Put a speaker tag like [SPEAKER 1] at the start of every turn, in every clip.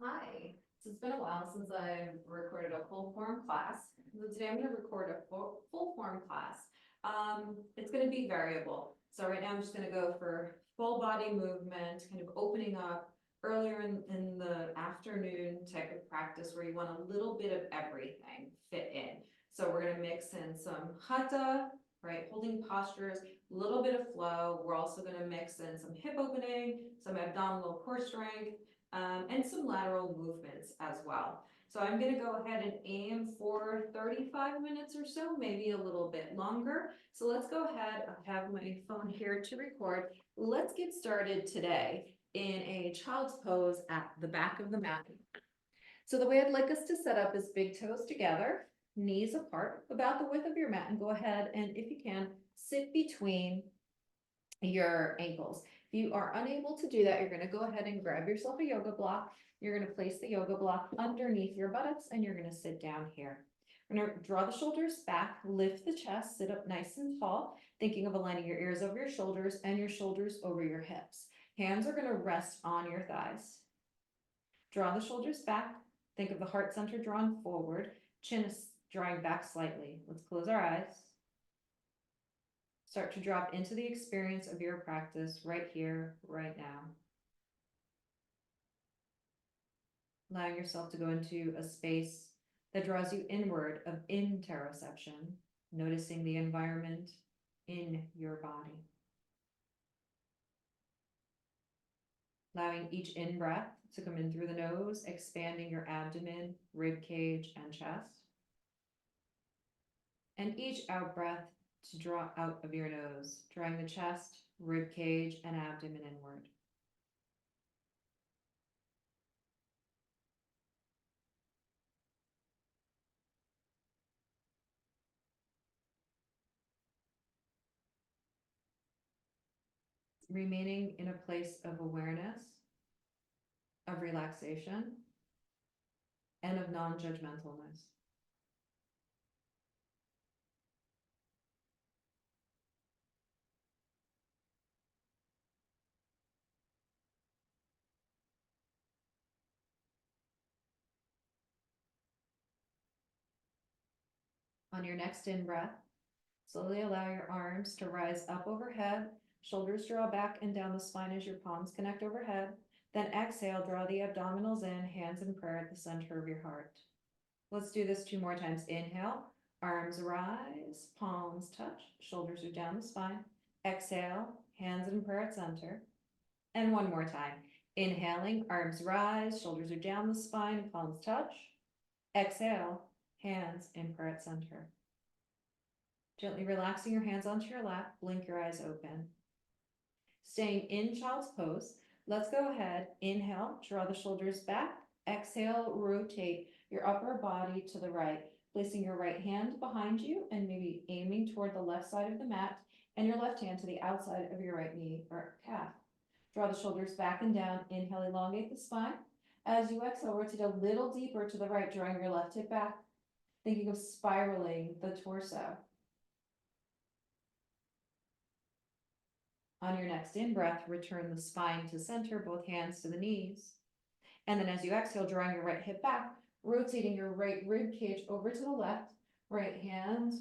[SPEAKER 1] Hi, so it's been a while since I've recorded a full form class. So today I'm going to record a full form class. It's going to be variable. So right now I'm just going to go for full body movement, kind of opening up earlier in the afternoon type of practice where you want a little bit of everything fit in. So we're going to mix in some Hatha, right, holding postures, a little bit of flow. We're also going to mix in some hip opening, some abdominal core strength, and some lateral movements as well. So I'm going to go ahead and aim for 35 minutes or so, maybe a little bit longer. So let's go ahead. I have my phone here to record. Let's get started today in a child's pose at the back of the mat. So the way I'd like us to set up is big toes together, knees apart, about the width of your mat, and go ahead and, if you can, sit between your ankles. If you are unable to do that, you're going to go ahead and grab yourself a yoga block. You're going to place the yoga block underneath your buttocks and you're going to sit down here. We're going to draw the shoulders back, lift the chest, sit up nice and tall, thinking of aligning your ears over your shoulders and your shoulders over your hips. Hands are going to rest on your thighs. Draw the shoulders back. Think of the heart center drawn forward, chin is drawing back slightly. Let's close our eyes. Start to drop into the experience of your practice right here, right now. Allowing yourself to go into a space that draws you inward of interoception, noticing the environment in your body. Allowing each in-breath to come in through the nose, expanding your abdomen, rib cage, and chest. And each out-breath to draw out of your nose, drawing the chest, rib cage, and abdomen inward. Remaining in a place of awareness, of relaxation, and of non-judgmentalness. On your next in-breath, slowly allow your arms to rise up overhead, shoulders draw back and down the spine as your palms connect overhead. Then exhale, draw the abdominals in, hands in prayer at the center of your heart. Let's do this 2 more times. Inhale, arms rise, palms touch, shoulders are down the spine. Exhale, hands in prayer at center. And 1 more time. Inhaling, arms rise, shoulders are down the spine, palms touch. Exhale, hands in prayer at center. Gently relaxing your hands onto your lap, blink your eyes open. Staying in child's pose, let's go ahead. Inhale, draw the shoulders back. Exhale, rotate your upper body to the right, placing your right hand behind you and maybe aiming toward the left side of the mat and your left hand to the outside of your right knee or calf. Draw the shoulders back and down. Inhale, elongate the spine. As you exhale, rotate a little deeper to the right, drawing your left hip back, thinking of spiraling the torso. On your next in-breath, return the spine to center, both hands to the knees. And then as you exhale, drawing your right hip back, rotating your right rib cage over to the left, right hand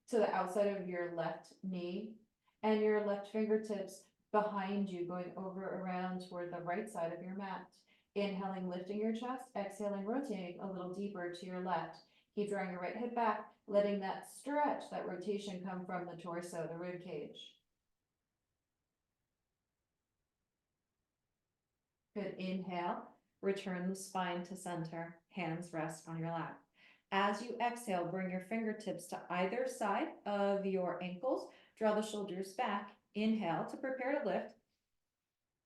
[SPEAKER 1] to the outside of your left knee, and your left fingertips behind you, going over around toward the right side of your mat. Inhaling, lifting your chest, exhaling, rotating a little deeper to your left. Keep drawing your right hip back, letting that stretch, that rotation come from the torso, the rib cage. Good. Inhale, return the spine to center, hands rest on your lap. As you exhale, bring your fingertips to either side of your ankles, draw the shoulders back. Inhale to prepare to lift.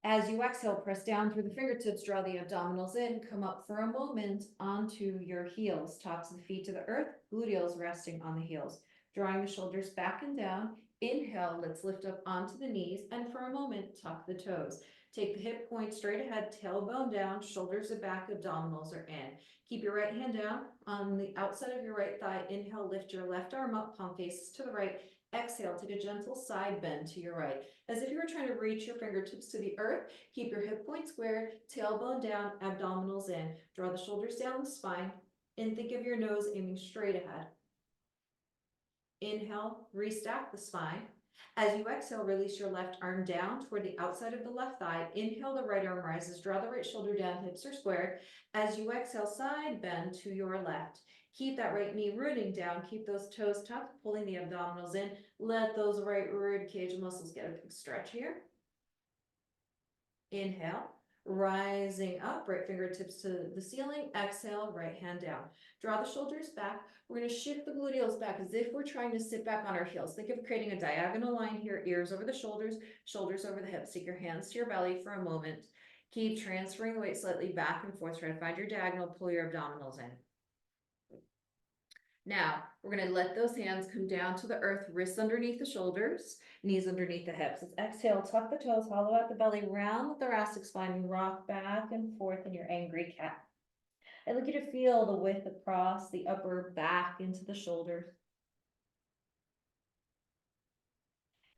[SPEAKER 1] As you exhale, press down through the fingertips, draw the abdominals in, come up for a moment onto your heels, tops of the feet to the earth, gluteals resting on the heels. Drawing the shoulders back and down. Inhale, let's lift up onto the knees, and for a moment, tuck the toes. Take the hip point straight ahead, tailbone down, shoulders are back, abdominals are in. Keep your right hand down on the outside of your right thigh. Inhale, lift your left arm up, palm faces to the right. Exhale, take a gentle side bend to your right. As if you were trying to reach your fingertips to the earth, keep your hip point squared, tailbone down, abdominals in. Draw the shoulders down the spine, and think of your nose aiming straight ahead. Inhale, restack the spine. As you exhale, release your left arm down toward the outside of the left thigh. Inhale, the right arm rises. Draw the right shoulder down, hips are squared. As you exhale, side bend to your left. Keep that right knee rooting down. Keep those toes tucked, pulling the abdominals in. Let those right rib cage muscles get a big stretch here. Inhale, rising up, right fingertips to the ceiling. Exhale, right hand down. Draw the shoulders back. We're going to shift the gluteals back as if we're trying to sit back on our heels. Think of creating a diagonal line here, ears over the shoulders, shoulders over the hips. Take your hands to your belly for a moment. Keep transferring the weight slightly back and forth. Try to find your diagonal, pull your abdominals in. Now, we're going to let those hands come down to the earth, wrists underneath the shoulders, knees underneath the hips. Let's exhale, tuck the toes, hollow out the belly, round the thoracic spine, rock back and forth in your angry cat. I'd like you to feel the width across the upper back into the shoulders.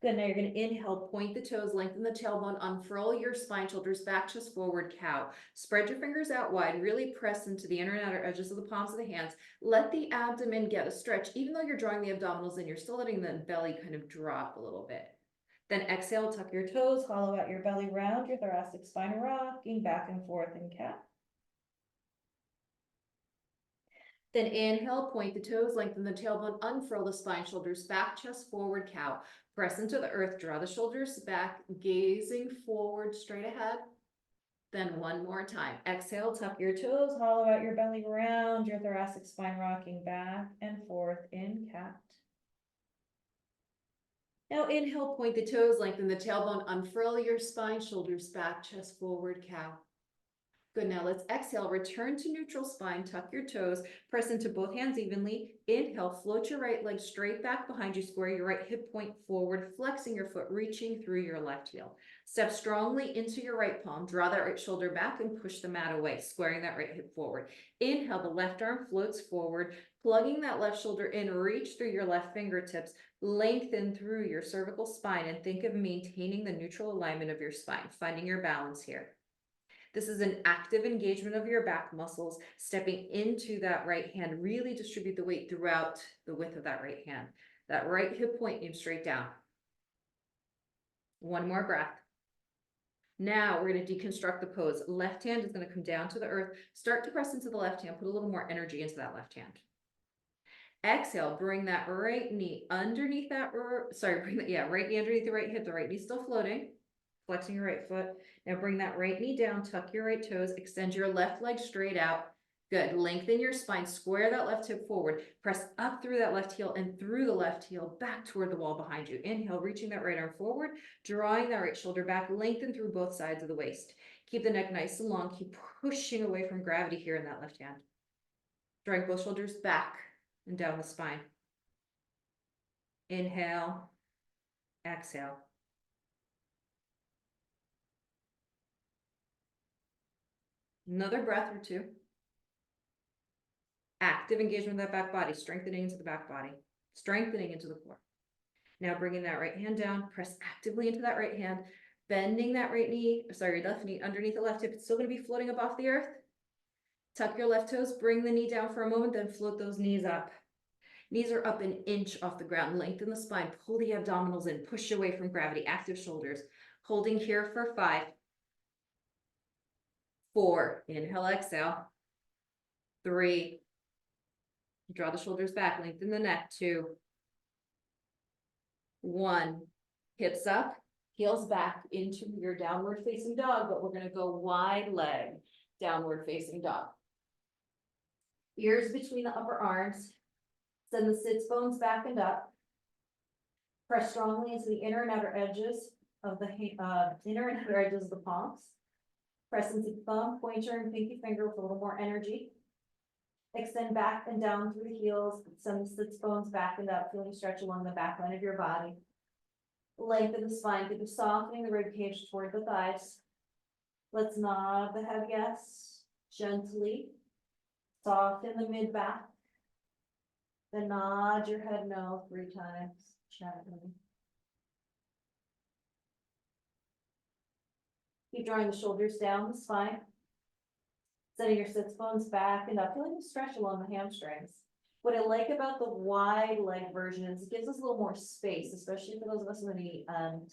[SPEAKER 1] Good, now you're going to inhale, point the toes, lengthen the tailbone, unfurl your spine, shoulders back, chest forward, cow. Spread your fingers out wide, really press into the inner and outer edges of the palms of the hands. Let the abdomen get a stretch. Even though you're drawing the abdominals in, you're still letting the belly kind of drop a little bit. Then exhale, tuck your toes, hollow out your belly, round your thoracic spine, rocking back and forth in cat. Then inhale, point the toes, lengthen the tailbone, unfurl the spine, shoulders back, chest forward, cow. Press into the earth, draw the shoulders back, gazing forward, straight ahead. Then one more time. Exhale, tuck your toes, hollow out your belly, round your thoracic spine, rocking back and forth in cat. Now inhale, point the toes, lengthen the tailbone, unfurl your spine, shoulders back, chest forward, cow. Good, now let's exhale, return to neutral spine, tuck your toes, press into both hands evenly. Inhale, float your right leg straight back behind you, square your right hip point forward, flexing your foot, reaching through your left heel. Step strongly into your right palm, draw that right shoulder back and push the mat away, squaring that right hip forward. Inhale, the left arm floats forward, plugging that left shoulder in, reach through your left fingertips, lengthen through your cervical spine, and think of maintaining the neutral alignment of your spine, finding your balance here. This is an active engagement of your back muscles, stepping into that right hand. Really distribute the weight throughout the width of that right hand. That right hip point aims straight down. One more breath. Now we're going to deconstruct the pose. Left hand is going to come down to the earth. Start to press into the left hand. Put a little more energy into that left hand. Exhale, bring that right knee underneath that, right knee underneath the right hip. The right knee still floating. Flexing your right foot. Now bring that right knee down, tuck your right toes, extend your left leg straight out. Good, lengthen your spine, square that left hip forward, press up through that left heel and through the left heel, back toward the wall behind you. Inhale, reaching that right arm forward, drawing that right shoulder back, lengthen through both sides of the waist. Keep the neck nice and long, keep pushing away from gravity here in that left hand. Drawing both shoulders back and down the spine. Inhale, exhale. Another breath or two. Active engagement of that back body, strengthening into the back body, strengthening into the core. Now bringing that right hand down, press actively into that right hand, bending that left knee underneath the left hip. It's still going to be floating up off the earth. Tuck your left toes, bring the knee down for a moment, then float those knees up. Knees are up an inch off the ground, lengthen the spine, pull the abdominals in, push away from gravity, active shoulders. Holding here for 5, 4, inhale, exhale, 3, draw the shoulders back, lengthen the neck, 2, 1, hips up, heels back into your downward facing dog, but we're going to go wide leg, downward facing dog. Ears between the upper arms, send the sits bones back and up. Press strongly into the inner and outer edges of the palms. Press into thumb, pointer, and pinky finger with a little more energy. Extend back and down through the heels. Send the sits bones back and up, feeling stretch along the back line of your body. Lengthen the spine, keep softening the rib cage toward the thighs. Let's nod the head yes, gently. Soften the mid back. Then nod your head no 3 times.
[SPEAKER 2] Gently. Keep drawing the shoulders down the spine. Setting your sits bones back and up, feeling the stretch along the hamstrings. What I like about the wide leg version is it gives us a little more space, especially for those of us with any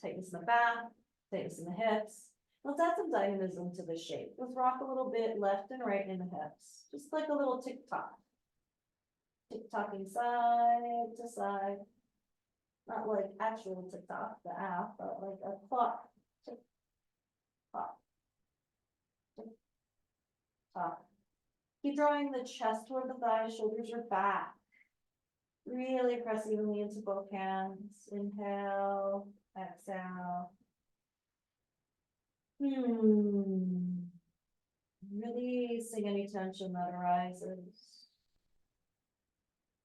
[SPEAKER 2] tightness in the back, tightness in the hips. Let's add some dynamism to the shape. Let's rock a little bit left and right in the hips, just like a little tick-tock. Tick-tocking side to side. Not like actual tick-tock, the app, but like a clock. Tick-tock. Tick-tock. Keep drawing the chest toward the thighs, shoulders are back. Really press evenly into both hands. Inhale, exhale. Releasing any tension that arises.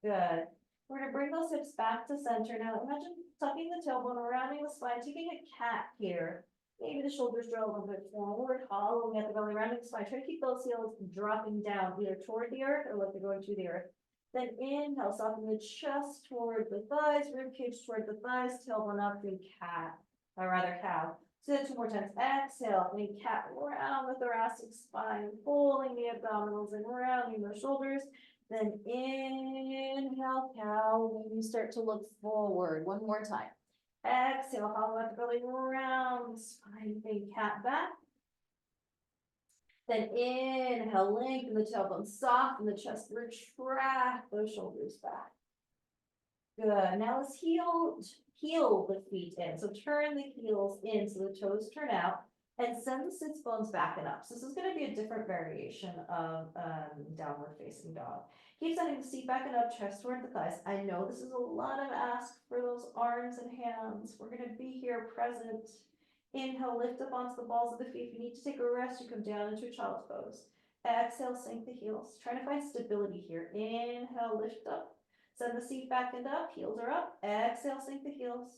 [SPEAKER 2] Good. We're gonna bring those hips back to center. Now imagine tucking the tailbone, rounding the spine, taking a cat here. Maybe the shoulders draw a little bit forward, hollowing at the belly, rounding the spine. Try to keep those heels dropping down, either toward the earth or like they're going to the earth. Then inhale, soften the chest toward the thighs, rib cage toward the thighs, tailbone up, then cat, or rather cow. So that 2 more times. Exhale, then cat, round the thoracic spine, pulling the abdominals and rounding the shoulders. Then inhale, cow, when you start to look forward. 1 more time. Exhale, hollow out the belly, round the spine, big cat back. Then inhale, lengthen the tailbone, soften the chest, retract those shoulders back. Good. Now let's heel the feet in. So turn the heels in so the toes turn out and send the sits bones back and up. So this is going to be a different variation of downward facing dog. Keep sending the seat back and up, chest toward the thighs. I know this is a lot of ask for those arms and hands. We're going to be here present. Inhale, lift up onto the balls of the feet. If you need to take a rest, you come down into a child's pose. Exhale, sink the heels. Trying to find stability here. Inhale, lift up. Send the seat back and up. Heels are up. Exhale, sink the heels.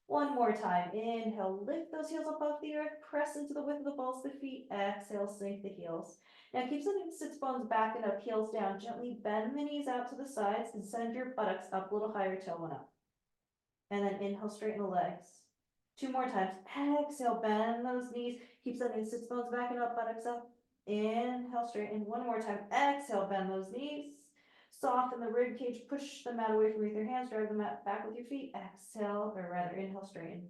[SPEAKER 2] 1 more time. Inhale, lift those heels up off the earth. Press into the width of the balls of the feet. Exhale, sink the heels. Now keep sending the sits bones back and up, heels down. Gently bend the knees out to the sides and send your buttocks up a little higher, tailbone up. And then inhale, straighten the legs. 2 more times. Exhale, bend those knees. Keep sending the sits bones back and up, buttocks up. Inhale, straighten. 1 more time. Exhale, bend those knees. Soften the rib cage. Push the mat away from you with your hands. Drive the mat back with your feet. Exhale, or rather, inhale, straighten.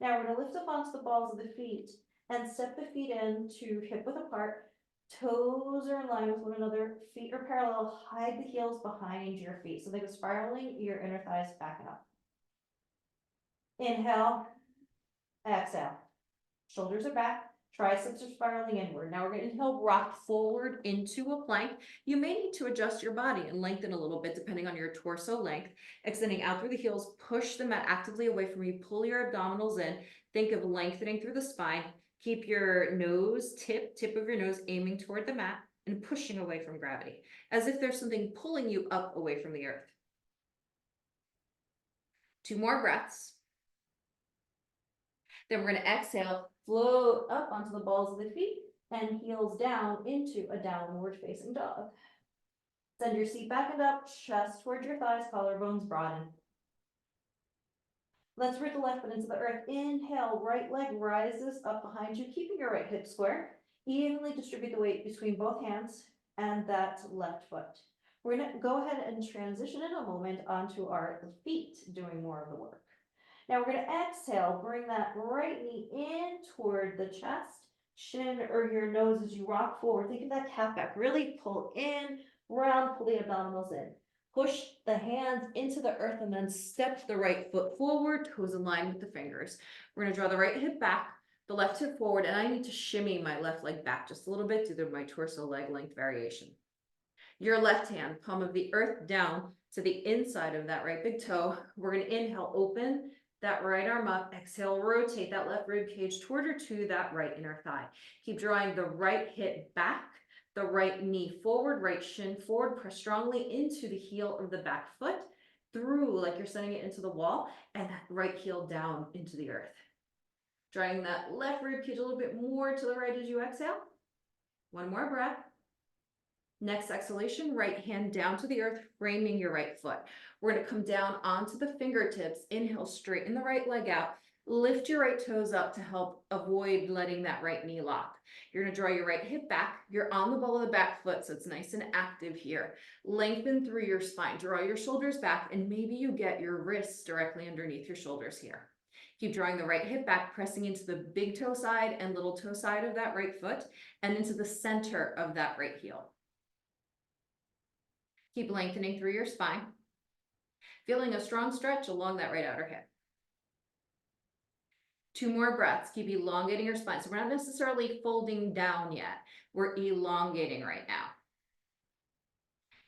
[SPEAKER 2] Now we're going to lift up onto the balls of the feet and step the feet in to hip width apart. Toes are in line with one another. Feet are parallel. Hide the heels behind your feet so they go spiraling your inner thighs back and up. Inhale. Exhale. Shoulders are back. Triceps are spiraling inward. Now we're going to inhale, rock forward into a plank. You may need to adjust your body and lengthen a little bit depending on your torso length. Extending out through the heels, push the mat actively away from you. Pull your abdominals in. Think of lengthening through the spine. Keep your nose, tip of your nose aiming toward the mat and pushing away from gravity, as if there's something pulling you up away from the earth. 2 more breaths. Then we're going to exhale, float up onto the balls of the feet and heels down into a downward facing dog. Send your seat back and up, chest toward your thighs, collarbones broaden. Let's root the left foot into the earth. Inhale, right leg rises up behind you, keeping your right hip square. Evenly distribute the weight between both hands and that left foot. We're going to go ahead and transition in a moment onto our feet, doing more of the work. Now we're going to exhale, bring that right knee in toward the chest, chin or your nose as you rock forward. Think of that cat back. Really pull in, round, pull the abdominals in. Push the hands into the earth and then step the right foot forward, toes in line with the fingers. We're going to draw the right hip back, the left hip forward, and I need to shimmy my left leg back just a little bit due to my torso leg length variation. Your left hand, palm of the earth down to the inside of that right big toe. We're going to inhale, open that right arm up. Exhale, rotate that left rib cage toward or to that right inner thigh. Keep drawing the right hip back, the right knee forward, right shin forward. Press strongly into the heel of the back foot, through like you're sending it into the wall, and that right heel down into the earth. Drawing that left rib cage a little bit more to the right as you exhale. 1 more breath.
[SPEAKER 1] Next exhalation, right hand down to the earth, framing your right foot. We're gonna come down onto the fingertips. Inhale, straighten the right leg out. Lift your right toes up to help avoid letting that right knee lock. You're gonna draw your right hip back. You're on the ball of the back foot, so it's nice and active here. Lengthen through your spine. Draw your shoulders back, and maybe you get your wrists directly underneath your shoulders here. Keep drawing the right hip back, pressing into the big toe side and little toe side of that right foot, and into the center of that right heel. Keep lengthening through your spine, feeling a strong stretch along that right outer hip. 2 more breaths. Keep elongating your spine. So we're not necessarily folding down yet. We're elongating right now.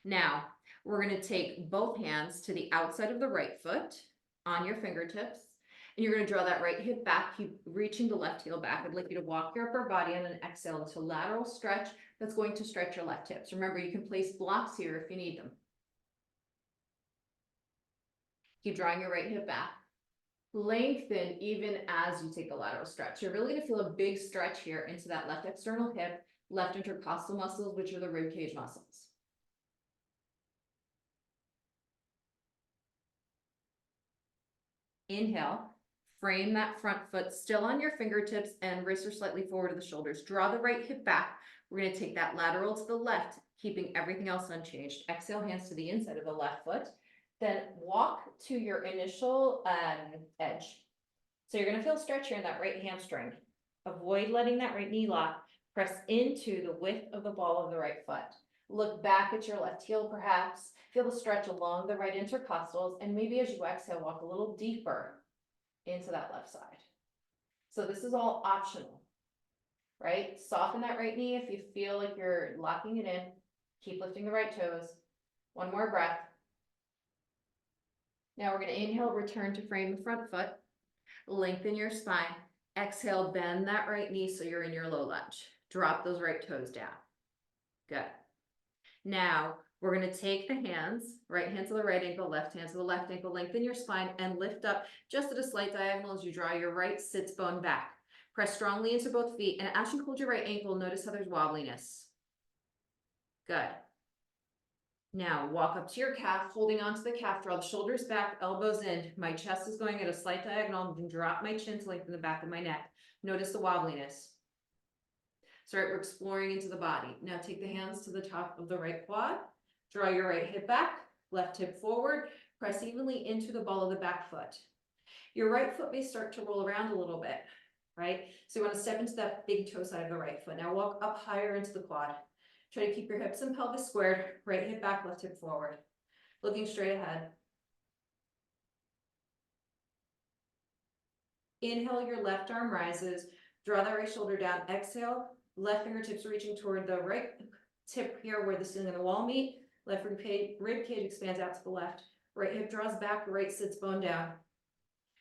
[SPEAKER 1] Now, we're going to take both hands to the outside of the right foot on your fingertips. And you're going to draw that right hip back. Keep reaching the left heel back. I'd like you to walk your upper body and then exhale into lateral stretch. That's going to stretch your left hips. Remember, you can place blocks here if you need them. Keep drawing your right hip back. Lengthen even as you take a lateral stretch. You're really gonna feel a big stretch here into that left external hip, left intercostal muscles, which are the rib cage muscles. Inhale, frame that front foot still on your fingertips and wrists are slightly forward of the shoulders. Draw the right hip back. We're gonna take that lateral to the left, keeping everything else unchanged. Exhale, hands to the inside of the left foot. Then walk to your initial edge. So you're gonna feel stretch here in that right hamstring. Avoid letting that right knee lock. Press into the width of the ball of the right foot. Look back at your left heel perhaps. Feel the stretch along the right intercostals, and maybe as you exhale, walk a little deeper into that left side. So this is all optional, right? Soften that right knee if you feel like you're locking it in. Keep lifting the right toes. 1 more breath. Now we're gonna inhale, return to frame the front foot. Lengthen your spine. Exhale, bend that right knee so you're in your low lunge. Drop those right toes down. Good. Now, we're gonna take the hands, right hand to the right ankle, left hand to the left ankle, lengthen your spine and lift up just at a slight diagonal as you draw your right sits bone back. Press strongly into both feet, and as you hold your right ankle, notice how there's wobbliness. Good. Now walk up to your calf, holding onto the calf, draw the shoulders back, elbows in. My chest is going at a slight diagonal. I'm going to drop my chin to lengthen the back of my neck. Notice the wobbliness. So we're exploring into the body. Now take the hands to the top of the right quad. Draw your right hip back, left hip forward. Press evenly into the ball of the back foot. Your right foot may start to roll around a little bit, right? So you want to step into that big toe side of the right foot. Now walk up higher into the quad. Try to keep your hips and pelvis squared, right hip back, left hip forward. Looking straight ahead. Inhale, your left arm rises. Draw that right shoulder down. Exhale, left fingertips reaching toward the right tip here where the ceiling and the wall meet. Left rib cage expands out to the left. Right hip draws back, right sits bone down.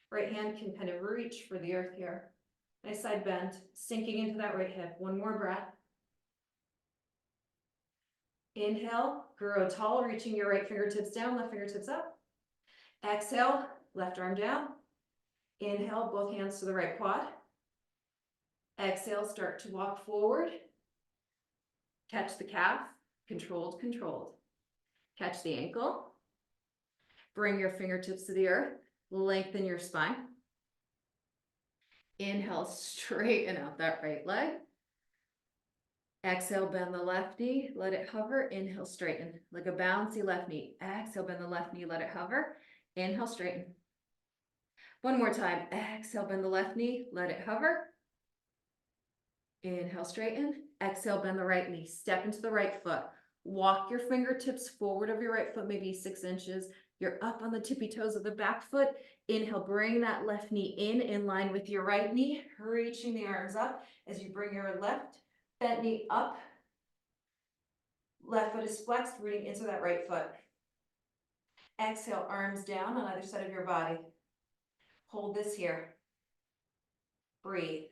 [SPEAKER 1] Right hand can kind of reach for the earth here. Nice side bend, sinking into that right hip. 1 more breath. Inhale, grow tall, reaching your right fingertips down, left fingertips up. Exhale, left arm down. Inhale, both hands to the right quad. Exhale, start to walk forward. Catch the calf, controlled, controlled. Catch the ankle. Bring your fingertips to the earth, lengthen your spine. Inhale, straighten out that right leg. Exhale, bend the left knee, let it hover. Inhale, straighten, like a bouncy left knee. Exhale, bend the left knee, let it hover. Inhale, straighten. 1 more time. Exhale, bend the left knee, let it hover. Inhale, straighten. Exhale, bend the right knee, step into the right foot. Walk your fingertips forward of your right foot, maybe 6 inches. You're up on the tippy toes of the back foot. Inhale, bring that left knee in line with your right knee, reaching the arms up as you bring your left bent knee up. Left foot is flexed, rooting into that right foot. Exhale, arms down on either side of your body. Hold this here. Breathe.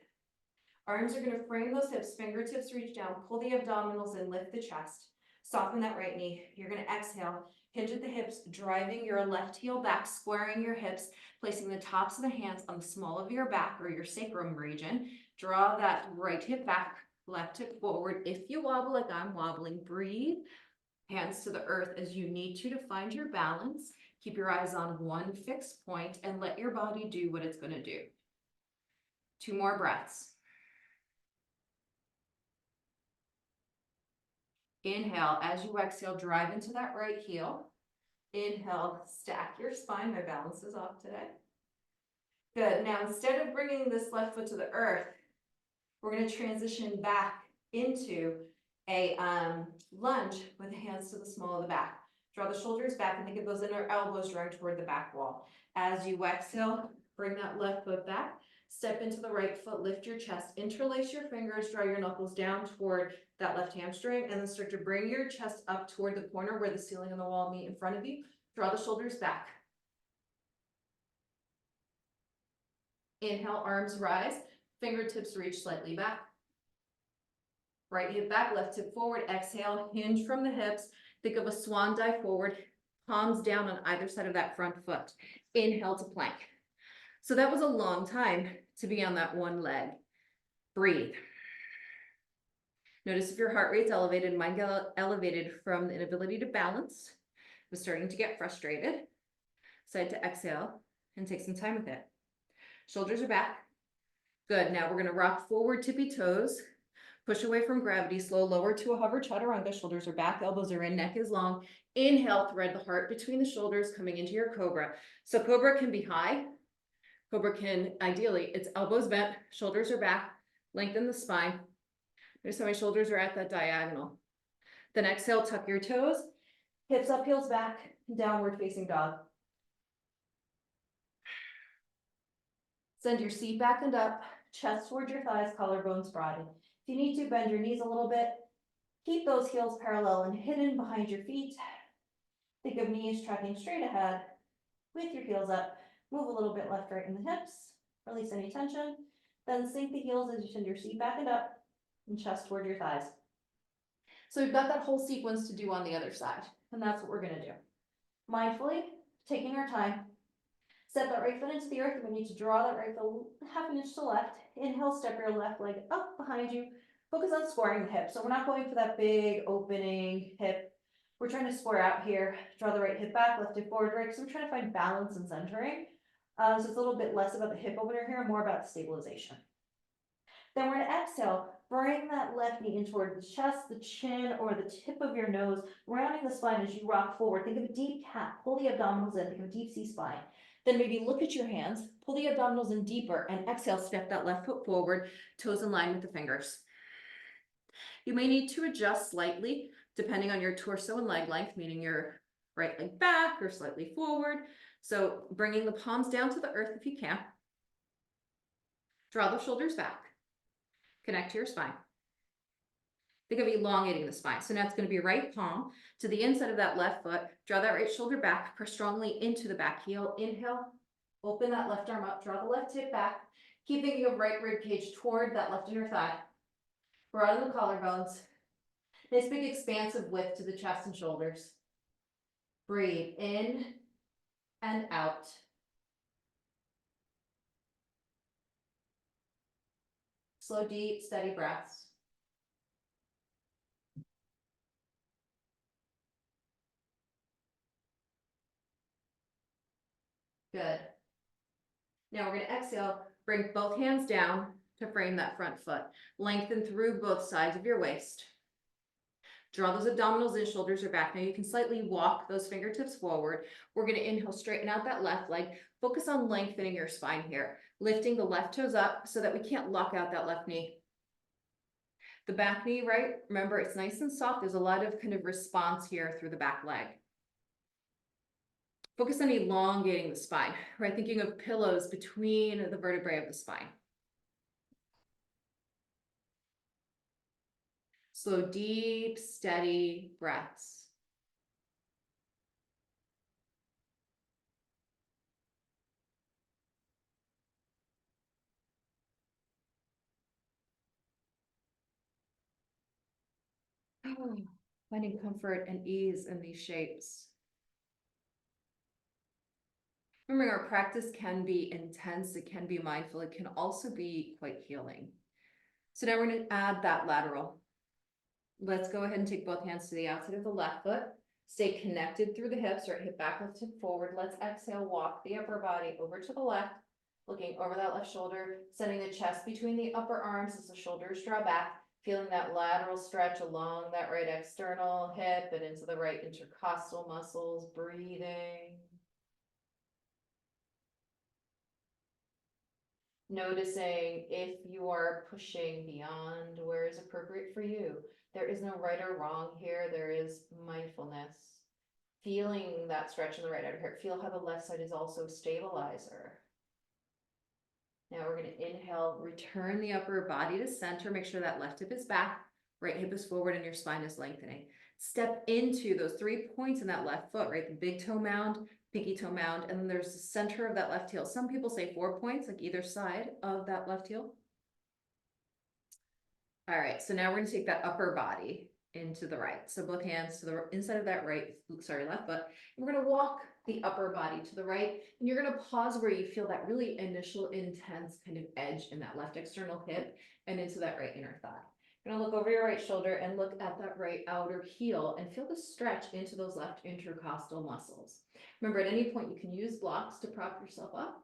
[SPEAKER 1] Arms are going to frame those hips, fingertips reach down, pull the abdominals in, lift the chest. Soften that right knee. You're going to exhale, hinge at the hips, driving your left heel back, squaring your hips, placing the tops of the hands on the small of your back or your sacrum region. Draw that right hip back, left hip forward. If you wobble like I'm wobbling, breathe. Hands to the earth as you need to find your balance. Keep your eyes on one fixed point and let your body do what it's going to do. 2 more breaths. Inhale, as you exhale, drive into that right heel. Inhale, stack your spine. My balance is off today. Good. Now, instead of bringing this left foot to the earth, we're going to transition back into a lunge with the hands to the small of the back. Draw the shoulders back and think of those inner elbows drawing toward the back wall. As you exhale, bring that left foot back. Step into the right foot, lift your chest, interlace your fingers, draw your knuckles down toward that left hamstring, and then start to bring your chest up toward the corner where the ceiling and the wall meet in front of you. Draw the shoulders back. Inhale, arms rise, fingertips reach slightly back. Right hip back, left hip forward. Exhale, hinge from the hips. Think of a swan dive forward, palms down on either side of that front foot. Inhale to plank. So that was a long time to be on that one leg. Breathe. Notice if your heart rate's elevated. Mine got elevated from the inability to balance. Was starting to get frustrated. Decide to exhale and take some time with it. Shoulders are back. Good. Now we're going to rock forward, tippy toes. Push away from gravity, slow lower to a hover chaturanga. Shoulders are back, elbows are in, neck is long. Inhale, thread the heart between the shoulders, coming into your cobra. So cobra can be high. Cobra can, ideally, it's elbows bent, shoulders are back, lengthen the spine. Notice how my shoulders are at that diagonal. Then exhale, tuck your toes, hips up, heels back, downward facing dog. Send your seat back and up, chest towards your thighs, collarbones broaden. If you need to, bend your knees a little bit. Keep those heels parallel and hidden behind your feet. Think of knees tracking straight ahead with your heels up. Move a little bit left, right in the hips. Release any tension. Then sink the heels as you send your seat back and up and chest toward your thighs. So we've got that whole sequence to do on the other side. And that's what we're going to do. Mindfully, taking our time. Step that right foot into the earth. We need to draw that right foot half an inch to left. Inhale, step your left leg up behind you. Focus on squaring the hip. So we're not going for that big opening hip. We're trying to square out here. Draw the right hip back, left hip forward, right. So we're trying to find balance and centering. So it's a little bit less about the hip opener here, more about stabilization. Then we're going to exhale. Bring that left knee in toward the chest, the chin, or the tip of your nose, rounding the spine as you rock forward. Think of a deep cat. Pull the abdominals in. Think of a deep sea spine. Then maybe look at your hands, pull the abdominals in deeper, and exhale, step that left foot forward, toes in line with the fingers. You may need to adjust slightly depending on your torso and leg length, meaning your right leg back or slightly forward. So bringing the palms down to the earth if you can. Draw the shoulders back. Connect to your spine. Think of elongating the spine. So now it's going to be right palm to the inside of that left foot. Draw that right shoulder back. Press strongly into the back heel. Inhale. Open that left arm up. Draw the left hip back. Keep thinking of right rib cage toward that left inner thigh. Broaden the collarbones. Nice big expansive width to the chest and shoulders. Breathe in and out. Slow, deep, steady breaths. Good. Now we're going to exhale, bring both hands down to frame that front foot. Lengthen through both sides of your waist. Draw those abdominals in, shoulders are back. Now you can slightly walk those fingertips forward. We're going to inhale, straighten out that left leg. Focus on lengthening your spine here. Lifting the left toes up so that we can't lock out that left knee. The back knee, right? Remember, it's nice and soft. There's a lot of kind of response here through the back leg. Focus on elongating the spine, right? Thinking of pillows between the vertebrae of the spine. Slow, deep, steady breaths. Finding comfort and ease in these shapes. Remembering our practice can be intense, it can be mindful, it can also be quite healing. So now we're gonna add that lateral. Let's go ahead and take both hands to the outside of the left foot. Stay connected through the hips, right hip back, left hip forward. Let's exhale, walk the upper body over to the left, looking over that left shoulder, sending the chest between the upper arms as the shoulders draw back, feeling that lateral stretch along that right external hip and into the right intercostal muscles, breathing. Noticing if you are pushing beyond where is appropriate for you. There is no right or wrong here. There is mindfulness. Feeling that stretch in the right outer hip. Feel how the left side is also a stabilizer. Now we're going to inhale, return the upper body to center. Make sure that left hip is back, right hip is forward, and your spine is lengthening. Step into those 3 points in that left foot, right? The big toe mound, pinky toe mound, and then there's the center of that left heel. Some people say 4 points, like either side of that left heel. All right, so now we're gonna take that upper body into the right. So both hands to the inside of that left foot. And we're gonna walk the upper body to the right, and you're gonna pause where you feel that really initial intense kind of edge in that left external hip and into that right inner thigh. You're gonna look over your right shoulder and look at that right outer heel and feel the stretch into those left intercostal muscles. Remember, at any point you can use blocks to prop yourself up.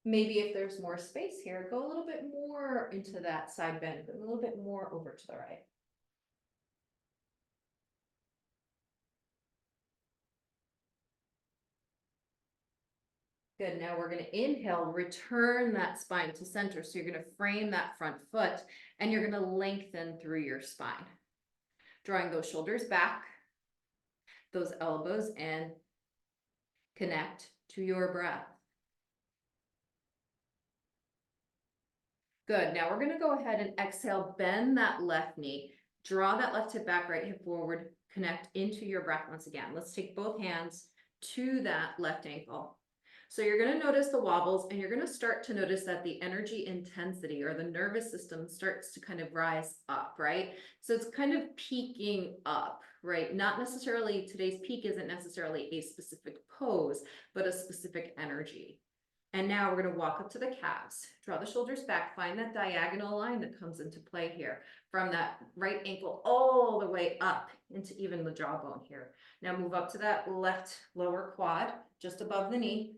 [SPEAKER 1] Maybe if there's more space here, go a little bit more into that side bend, a little bit more over to the right. Good, now we're gonna inhale, return that spine to center. So you're gonna frame that front foot and you're gonna lengthen through your spine. Drawing those shoulders back, those elbows in, connect to your breath. Good, now we're gonna go ahead and exhale, bend that left knee, draw that left hip back, right hip forward, connect into your breath once again. Let's take both hands to that left ankle. So you're gonna notice the wobbles and you're gonna start to notice that the energy intensity or the nervous system starts to kind of rise up, right? So it's kind of peaking up, right? Not necessarily, today's peak isn't necessarily a specific pose, but a specific energy. And now we're going to walk up to the calves, draw the shoulders back, find that diagonal line that comes into play here from that right ankle all the way up into even the jawbone here. Now move up to that left lower quad, just above the knee.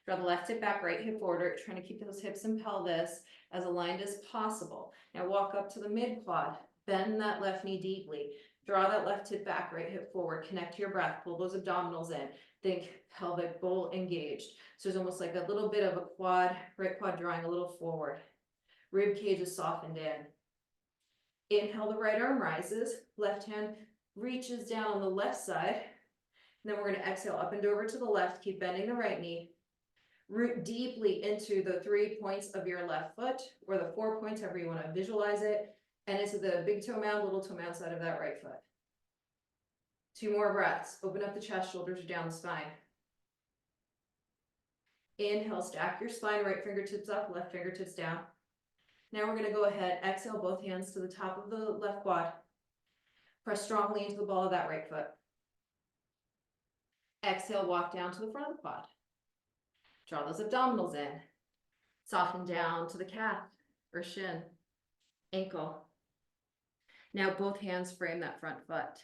[SPEAKER 1] Draw the left hip back, right hip forward, trying to keep those hips and pelvis as aligned as possible. Now walk up to the mid quad, bend that left knee deeply. Draw that left hip back, right hip forward, connect to your breath, pull those abdominals in. Think pelvic bowl engaged. So there's almost like a little bit of a quad, right quad drawing a little forward. Rib cage is softened in. Inhale, the right arm rises, left hand reaches down on the left side. And then we're going to exhale up and over to the left, keep bending the right knee. Root deeply into the 3 points of your left foot, or the 4 points, however you want to visualize it, and into the big toe mound, little toe mound side of that right foot. 2 more breaths. Open up the chest, shoulders are down the spine. Inhale, stack your spine, right fingertips up, left fingertips down. Now we're going to go ahead, exhale both hands to the top of the left quad. Press strongly into the ball of that right foot. Exhale, walk down to the front of the quad. Draw those abdominals in. Soften down to the calf or shin, ankle. Now both hands frame that front foot.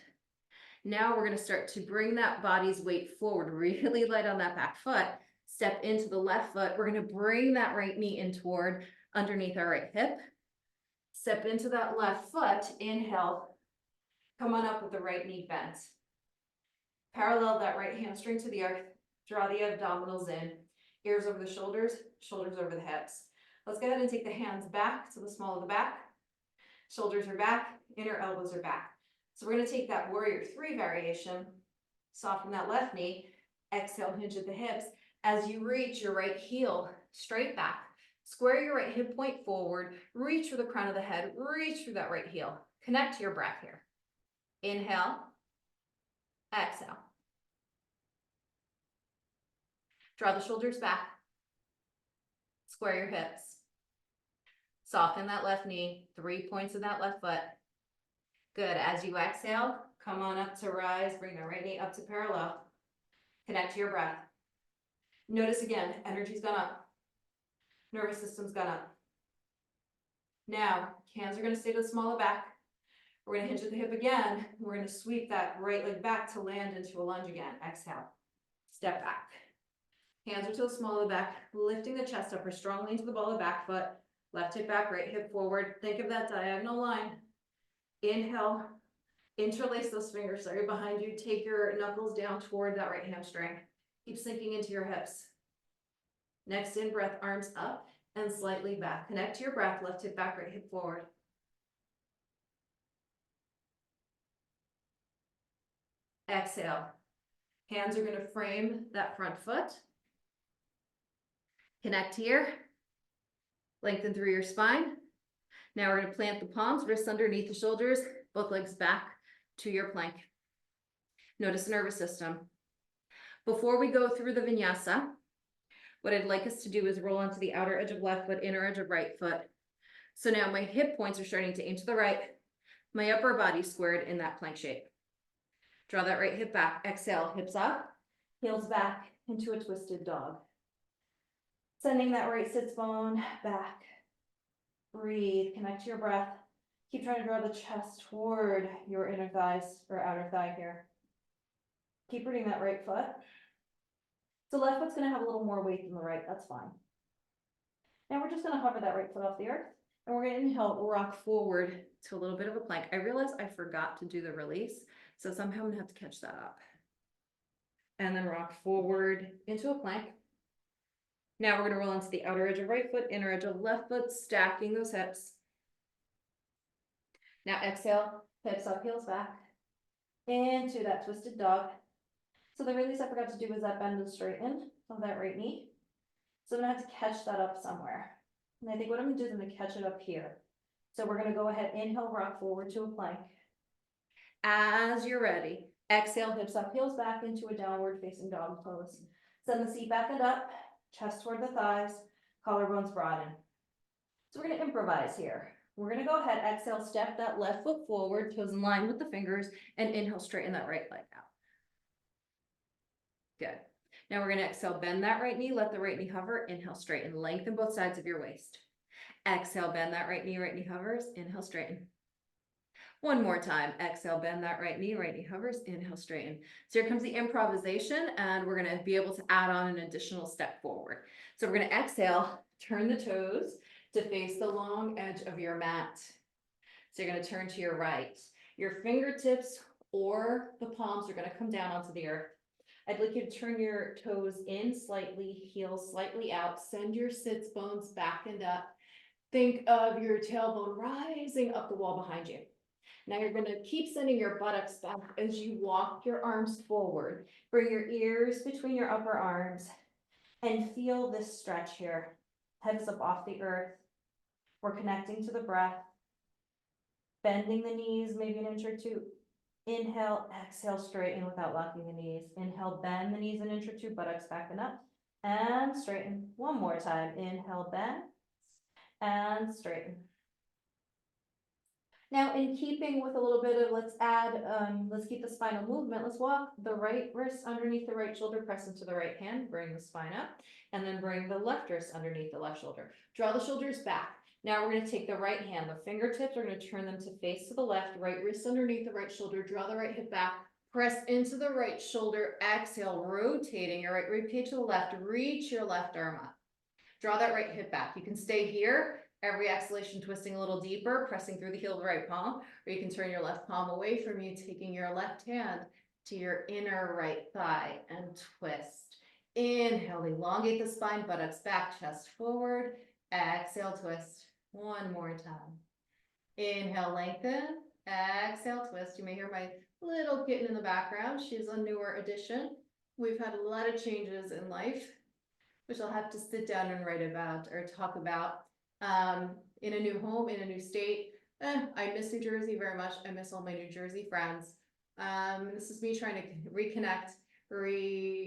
[SPEAKER 1] Now we're going to start to bring that body's weight forward, really light on that back foot. Step into the left foot. We're going to bring that right knee in toward underneath our right hip. Step into that left foot. Inhale. Come on up with the right knee bent. Parallel that right hamstring to the earth. Draw the abdominals in. Ears over the shoulders, shoulders over the hips. Let's go ahead and take the hands back to the small of the back. Shoulders are back, inner elbows are back. So we're going to take that warrior 3 variation, soften that left knee, exhale, hinge at the hips. As you reach your right heel straight back, square your right hip point forward, reach for the crown of the head, reach through that right heel. Connect to your breath here. Inhale, exhale. Draw the shoulders back, square your hips. Soften that left knee, 3 points of that left foot. Good, as you exhale, come on up to rise, bring the right knee up to parallel. Connect to your breath. Notice again, energy's gone up. Nervous system's gone up. Now, hands are gonna stay to the small of the back. We're gonna hinge at the hip again. We're gonna sweep that right leg back to land into a lunge again. Exhale. Step back. Hands are to the small of the back, lifting the chest up or strongly into the ball of the back foot. Left hip back, right hip forward. Think of that diagonal line. Inhale, interlace those fingers that are behind you. Take your knuckles down toward that right hamstring. Keep sinking into your hips. Next in breath, arms up and slightly back. Connect to your breath, left hip back, right hip forward. Exhale. Hands are gonna frame that front foot. Connect here. Lengthen through your spine. Now we're gonna plant the palms, wrists underneath the shoulders, both legs back to your plank. Notice the nervous system. Before we go through the vinyasa, what I'd like us to do is roll onto the outer edge of left foot, inner edge of right foot. So now my hip points are starting to aim to the right. My upper body squared in that plank shape. Draw that right hip back. Exhale, hips up, heels back into a twisted dog. Sending that right sits bone back. Breathe, connect to your breath. Keep trying to draw the chest toward your inner thighs or outer thigh here. Keep rooting that right foot. So left foot's gonna have a little more weight than the right, that's fine. Now we're just gonna hover that right foot off the earth, and we're gonna inhale, rock forward to a little bit of a plank. I realized I forgot to do the release, so somehow I'm gonna have to catch that up. And then rock forward into a plank. Now we're gonna roll into the outer edge of right foot, inner edge of left foot, stacking those hips. Now exhale, hips up, heels back, into that twisted dog. So the release I forgot to do was that bend and straighten of that right knee. So I'm gonna have to catch that up somewhere. And I think what I'm gonna do is I'm gonna catch it up here. So we're gonna go ahead, inhale, rock forward to a plank. As you're ready, exhale, hips up, heels back into a downward facing dog pose. Send the seat back and up, chest toward the thighs, collarbones broaden. So we're gonna improvise here. We're gonna go ahead, exhale, step that left foot forward, toes in line with the fingers, and inhale, straighten that right leg out. Good. Now we're gonna exhale, bend that right knee, let the right knee hover, inhale, straighten, lengthen both sides of your waist. Exhale, bend that right knee hovers, inhale, straighten. One more time, exhale, bend that right knee hovers, inhale, straighten. So here comes the improvisation, and we're gonna be able to add on an additional step forward. So we're gonna exhale, turn the toes to face the long edge of your mat. So you're gonna turn to your right. Your fingertips or the palms are gonna come down onto the earth. I'd like you to turn your toes in slightly, heels slightly out, send your sits bones back and up. Think of your tailbone rising up the wall behind you. Now you're gonna keep sending your buttocks back as you walk your arms forward. Bring your ears between your upper arms and feel this stretch here. Head is up off the earth. We're connecting to the breath. Bending the knees, maybe an inch or two. Inhale, exhale, straighten without locking the knees. Inhale, bend the knees an inch or two, buttocks back and up. And straighten. One more time. Inhale, bend. And straighten. Now, in keeping with a little bit of, let's keep the spinal movement. Let's walk the right wrist underneath the right shoulder, press into the right hand, bring the spine up, and then bring the left wrist underneath the left shoulder. Draw the shoulders back. Now we're gonna take the right hand, the fingertips, we're gonna turn them to face to the left, right wrist underneath the right shoulder, draw the right hip back, press into the right shoulder, exhale, rotating your right rib cage to the left, reach your left arm up. Draw that right hip back. You can stay here. Every exhalation, twisting a little deeper, pressing through the heel of the right palm, or you can turn your left palm away from you, taking your left hand to your inner right thigh and twist. Inhale, elongate the spine, buttocks back, chest forward. Exhale, twist. One more time. Inhale, lengthen. Exhale, twist. You may hear my little kitten in the background. She's a newer addition. We've had a lot of changes in life, which I'll have to sit down and write about or talk about. In a new home, in a new state. I miss New Jersey very much. I miss all my New Jersey friends. This is me trying to reconnect,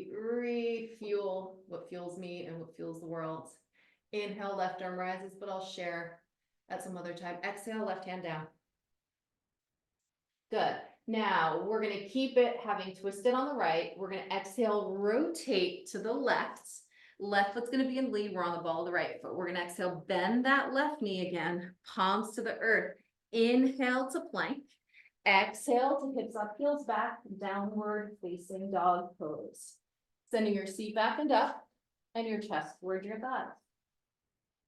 [SPEAKER 1] refuel what fuels me and what fuels the world. Inhale, left arm rises, but I'll share at some other time. Exhale, left hand down. Good. Now we're gonna keep it having twisted on the right. We're gonna exhale, rotate to the left. Left foot's gonna be in lead, we're on the ball of the right foot. We're gonna exhale, bend that left knee again, palms to the earth. Inhale to plank. Exhale to hips up, heels back, downward facing dog pose. Sending your seat back and up, and your chest towards your thighs.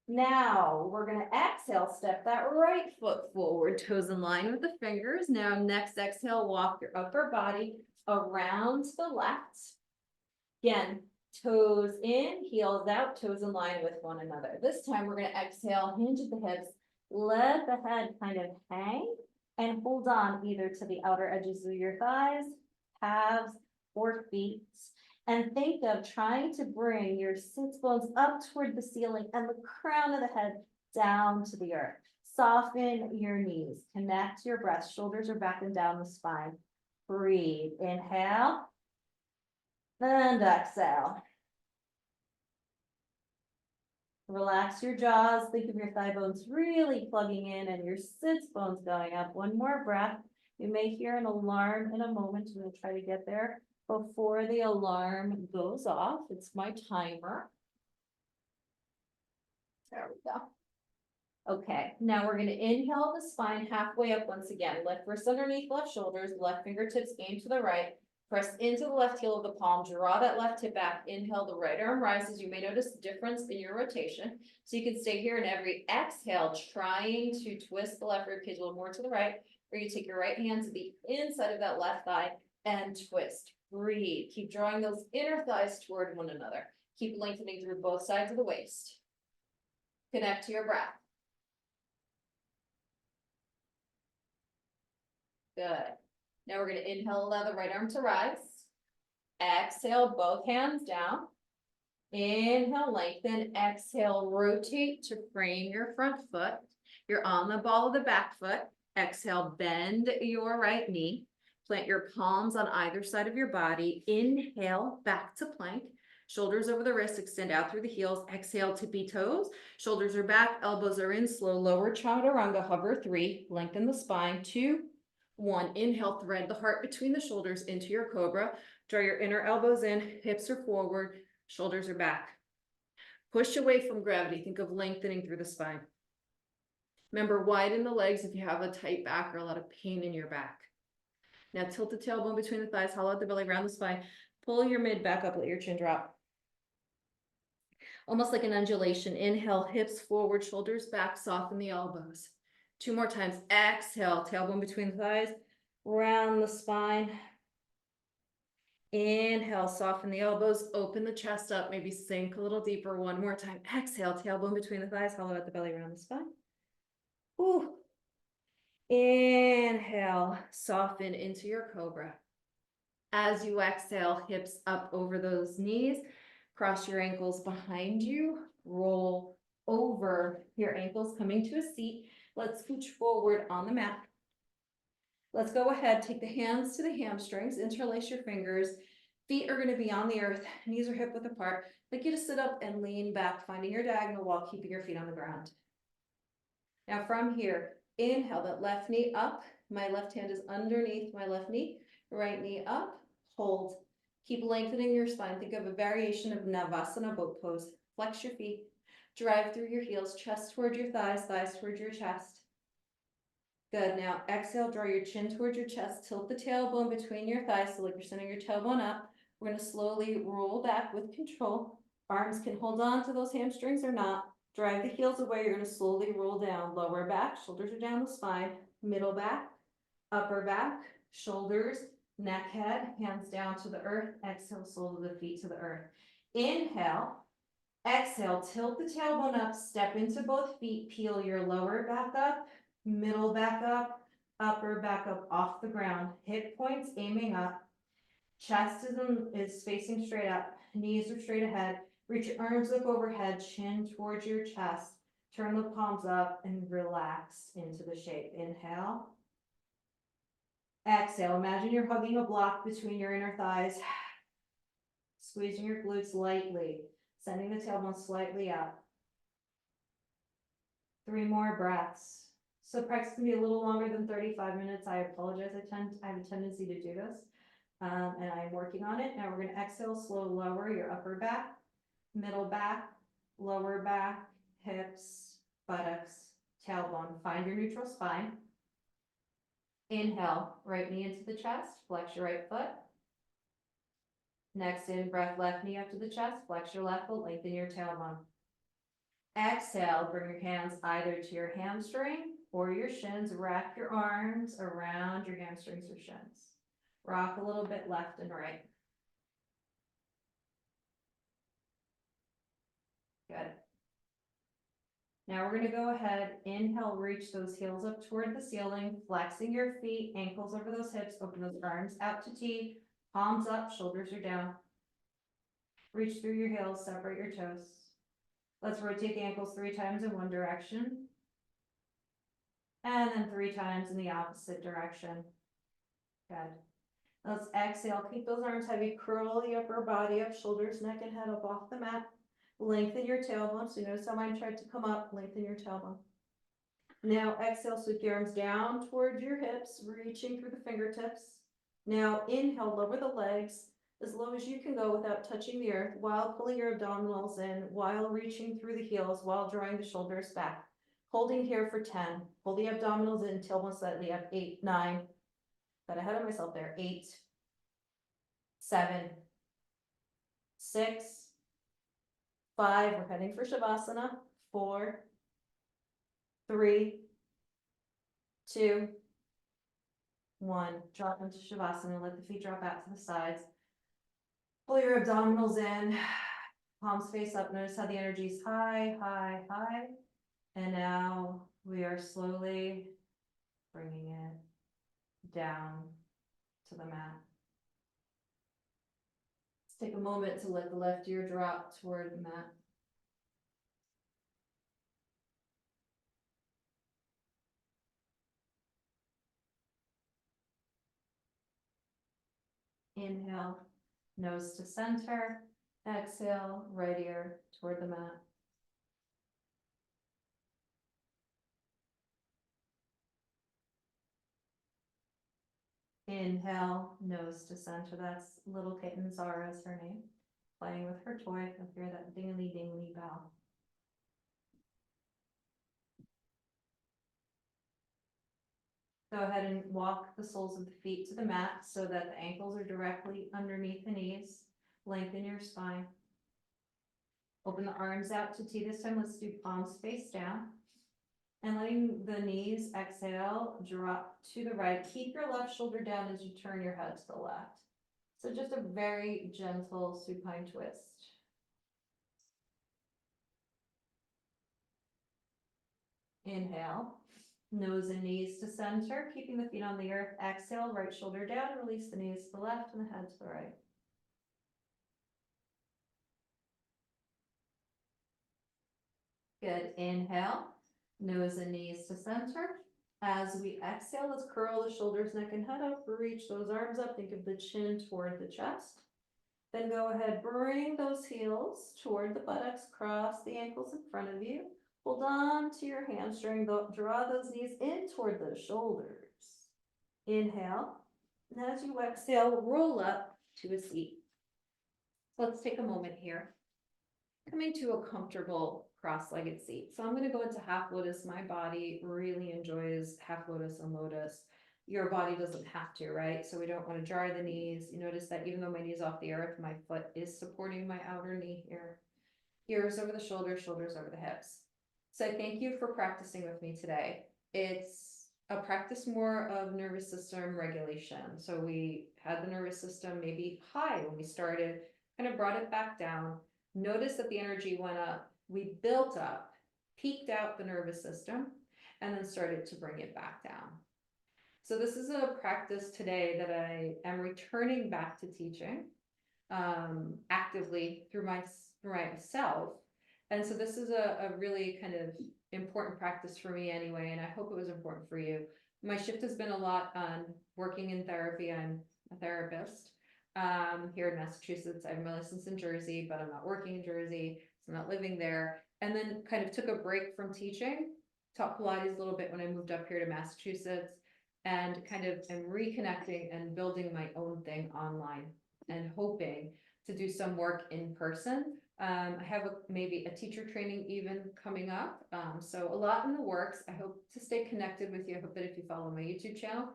[SPEAKER 1] Now, we're gonna exhale, step that right foot forward, toes in line with the fingers. Now, next exhale, walk your upper body around to the left. Again, toes in, heels out, toes in line with one another. This time, we're gonna exhale, hinge at the hips, let the head kind of hang, and hold on either to the outer edges of your thighs, calves, or feet. And think of trying to bring your sits bones up toward the ceiling and the crown of the head down to the earth. Soften your knees, connect your breath, shoulders are back and down the spine. Breathe, inhale, and exhale. Relax your jaws, think of your thigh bones really plugging in and your sits bones going up. One more breath. You may hear an alarm in a moment. I'm gonna try to get there before the alarm goes off. It's my timer. There we go. Okay, now we're gonna inhale the spine halfway up once again. Left wrist underneath left shoulders, left fingertips aim to the right. Press into the left heel of the palm, draw that left hip back, inhale, the right arm rises. You may notice a difference in your rotation. So you can stay here and every exhale, trying to twist the left rib cage a little more to the right, or you take your right hand to the inside of that left thigh and twist. Breathe, keep drawing those inner thighs toward one another. Keep lengthening through both sides of the waist. Connect to your breath. Good. Now we're gonna inhale, allow the right arm to rise. Exhale, both hands down. Inhale, lengthen. Exhale, rotate to frame your front foot. You're on the ball of the back foot. Exhale, bend your right knee. Plant your palms on either side of your body. Inhale, back to plank. Shoulders over the wrists, extend out through the heels. Exhale, tippy toes. Shoulders are back, elbows are in. Slow lower chaturanga, hover 3. Lengthen the spine, 2, 1. Inhale, thread the heart between the shoulders into your cobra. Draw your inner elbows in, hips are forward, shoulders are back. Push away from gravity. Think of lengthening through the spine. Remember, widen the legs if you have a tight back or a lot of pain in your back. Now tilt the tailbone between the thighs, hollow out the belly, round the spine. Pull your mid back up, let your chin drop. Almost like an undulation. Inhale, hips forward, shoulders back, soften the elbows. 2 more times. Exhale, tailbone between the thighs, round the spine. Inhale, soften the elbows, open the chest up, maybe sink a little deeper. 1 more time. Exhale, tailbone between the thighs, hollow out the belly, round the spine. Ooh. Inhale, soften into your cobra. As you exhale, hips up over those knees, cross your ankles behind you, roll over your ankles, coming to a seat. Let's scooch forward on the mat. Let's go ahead, take the hands to the hamstrings, interlace your fingers. Feet are gonna be on the earth, knees are hip width apart. I'd like you to sit up and lean back, finding your diagonal while keeping your feet on the ground. Now from here, inhale that left knee up. My left hand is underneath my left knee, right knee up, hold. Keep lengthening your spine. Think of a variation of Navasana boat pose. Flex your feet, drive through your heels, chest toward your thighs, thighs toward your chest. Good, now exhale, draw your chin towards your chest, tilt the tailbone between your thighs, so like you're sending your tailbone up. We're gonna slowly roll back with control. Arms can hold on to those hamstrings or not. Drive the heels away, you're gonna slowly roll down. Lower back, shoulders are down the spine, middle back, upper back, shoulders, neck, head, hands down to the earth. Exhale, sole of the feet to the earth. Inhale, exhale, tilt the tailbone up, step into both feet, peel your lower back up, middle back up, upper back up off the ground, hip points aiming up, chest is facing straight up, knees are straight ahead, reach your arms up overhead, chin towards your chest, turn the palms up and relax into the shape. Inhale. Exhale, imagine you're hugging a block between your inner thighs, squeezing your glutes lightly, sending the tailbone slightly up. 3 more breaths. So practice can be a little longer than 35 minutes. I apologize. I have a tendency to do this, and I'm working on it. Now we're going to exhale, slow, lower your upper back,
[SPEAKER 2] middle back, lower back, hips, buttocks, tailbone. Find your neutral spine. Inhale, right knee into the chest, flex your right foot. Next in breath, left knee up to the chest, flex your left foot, lengthen your tailbone. Exhale, bring your hands either to your hamstring or your shins. Wrap your arms around your hamstrings or shins. Rock a little bit left and right. Good. Now we're going to go ahead, inhale, reach those heels up toward the ceiling, flexing your feet, ankles over those hips, open those arms out to T, palms up, shoulders are down. Reach through your heels, separate your toes. Let's rotate the ankles 3 times in one direction. And then 3 times in the opposite direction. Good. Let's exhale, keep those arms heavy, curl the upper body up, shoulders, neck, and head up off the mat. Lengthen your tailbone. So you notice how mine tried to come up, lengthen your tailbone. Now exhale, sweep the arms down toward your hips, reaching through the fingertips. Now inhale, lower the legs as low as you can go without touching the earth, while pulling your abdominals in, while reaching through the heels, while drawing the shoulders back. Holding here for 10. Pull the abdominals in, tailbone slightly up, 8, 9. Got ahead of myself there, 8, 7, 6, 5, we're heading for Shavasana, 4, 3, 2, 1. Drop into Shavasana, let the feet drop out to the sides. Pull your abdominals in, palms face up. Notice how the energy is high, high, high. And now we are slowly bringing it down to the mat. Let's take a moment to let the left ear drop toward the mat. Inhale, nose to center. Exhale, right ear toward the mat. Inhale, nose to center. That's little kitten Zara is her name. Playing with her toy. You'll hear that dingly dingly bell. Go ahead and walk the soles of the feet to the mat so that the ankles are directly underneath the knees. Lengthen your spine. Open the arms out to T this time. Let's do palms face down. And letting the knees, exhale, drop to the right. Keep your left shoulder down as you turn your head to the left. So just a very gentle supine twist. Inhale, nose and knees to center, keeping the feet on the earth. Exhale, right shoulder down, release the knees to the left and the head to the right. Good, inhale, nose and knees to center. As we exhale, let's curl the shoulders, neck, and head up, reach those arms up, think of the chin toward the chest. Then go ahead, bring those heels toward the buttocks, cross the ankles in front of you. Hold on to your hamstring, draw those knees in toward those shoulders. Inhale, and as you exhale, roll up to a seat. So let's take a moment here. Coming to a comfortable cross-legged seat. So I'm going to go into half lotus. My body really enjoys half lotus and lotus. Your body doesn't have to, right? So we don't want to jar the knees. You notice that even though my knee's off the earth, my foot is supporting my outer knee here. Ears over the shoulders, shoulders over the hips. So thank you for practicing with me today. It's a practice more of nervous system regulation. So we had the nervous system maybe high when we started, kind of brought it back down. Notice that the energy went up. We built up, peaked out the nervous system, and then started to bring it back down. So this is a practice today that I am returning back to teaching actively through myself. And so this is a really kind of important practice for me anyway, and I hope it was important for you. My shift has been a lot on working in therapy. I'm a therapist here in Massachusetts. I have my license in Jersey, but I'm not working in Jersey, so I'm not living there. And then kind of took a break from teaching, taught Pilates a little bit when I moved up here to Massachusetts, and kind of am reconnecting and building my own thing online and hoping to do some work in person
[SPEAKER 1] I have maybe a teacher training even coming up. So a lot in the works. I hope to stay connected with you. I hope that if you follow my YouTube channel,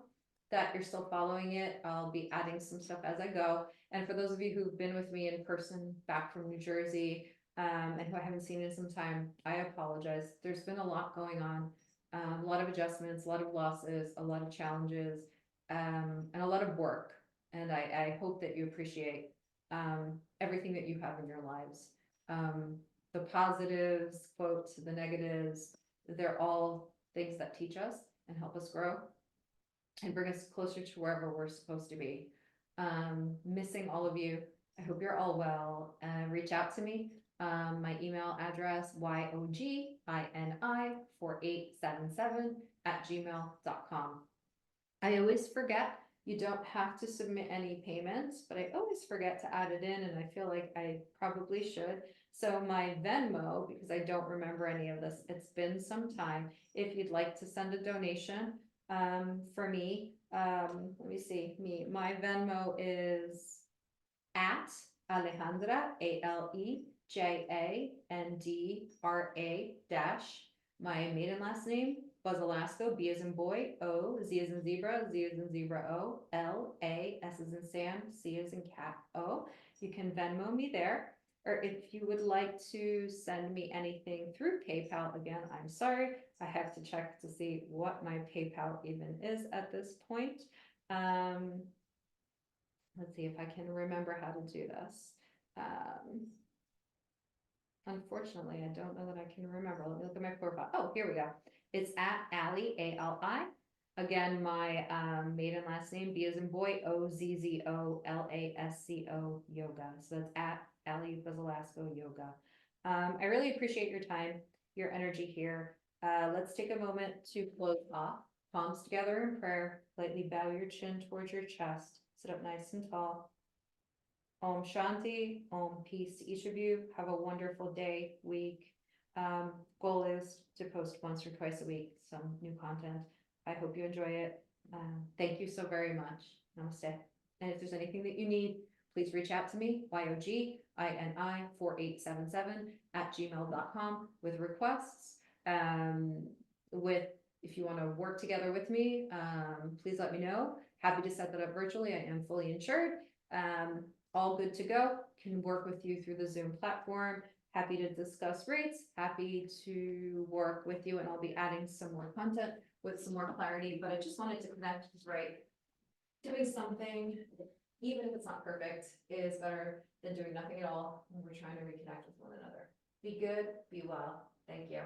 [SPEAKER 1] that you're still following it. I'll be adding some stuff as I go. And for those of you who've been with me in person back from New Jersey, and who I haven't seen in some time, I apologize. There's been a lot going on, a lot of adjustments, a lot of losses, a lot of challenges, and a lot of work. And I hope that you appreciate everything that you have in your lives. The positives, quote, the negatives, they're all things that teach us and help us grow and bring us closer to wherever we're supposed to be. Missing all of you. I hope you're all well. Reach out to me. My email address, yogini4877@gmail.com. I always forget, you don't have to submit any payments, but I always forget to add it in, and I feel like I probably should. So my Venmo, because I don't remember any of this, it's been some time. If you'd like to send a donation, for me, let me see, my Venmo is at Alejandra, ALEJANDRA dash, my maiden last name, Buzzalasco, B as in boy, O, Z as in zebra, Z as in zebra, O, L, A, S as in Sam, C as in cat, O. You can Venmo me there. Or if you would like to send me anything through PayPal, again, I'm sorry, I have to check to see what my PayPal even is at this point. Let's see if I can remember how to do this. Unfortunately, I don't know that I can remember. Let me look at my profile. Oh, here we go. It's at Ali, A-L-I. Again, my maiden last name, B as in boy, O-Z-Z-O-L-A-S-C-O, yoga. So that's at Ali Buzzalasco Yoga. I really appreciate your time, your energy here. Let's take a moment to close off. Palms together in prayer. Lightly bow your chin towards your chest. Sit up nice and tall. Om Shanti, Om peace to each of you. Have a wonderful day, week. Goal is to post once or twice a week some new content. I hope you enjoy it. Thank you so very much. Namaste. And if there's anything that you need, please reach out to me, yogini4877@gmail.com with requests. If you want to work together with me, please let me know. Happy to set that up virtually. I am fully insured. All good to go. Can work with you through the Zoom platform. Happy to discuss rates. Happy to work with you, and I'll be adding some more content with some more clarity. But I just wanted to connect, right? Doing something, even if it's not perfect, is better than doing nothing at all when we're trying to reconnect with one another. Be good, be well. Thank you.